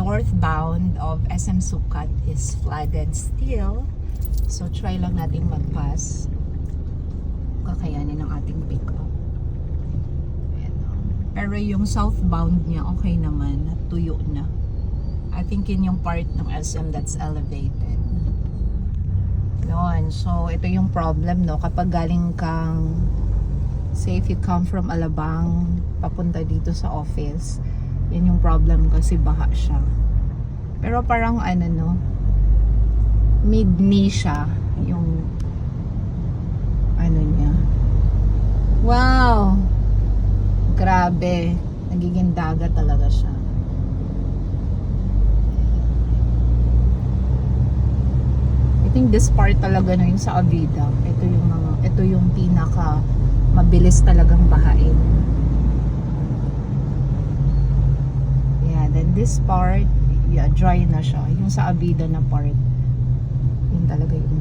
northbound of SM Sukat is flooded still. So try lang nating mag-pass. Kakayanin ng ating pick-up. Pero yung southbound niya okay naman, tuyo na. I think yun yung part ng SM that's elevated. Yun. So ito yung problem, no, kapag galing kang, say if you come from Alabang papunta dito sa office, yun yung problem kasi baha siya. Pero parang ano, no, mid-knee siya yung ano niya. Wow, grabe, nagiging dagat talaga siya. I think this part talaga na yung sa Avida, ito yung pinaka mabilis talagang bahain. Yeah, then this part, yeah, dry na siya. Yung sa Avida na part, yun talaga yung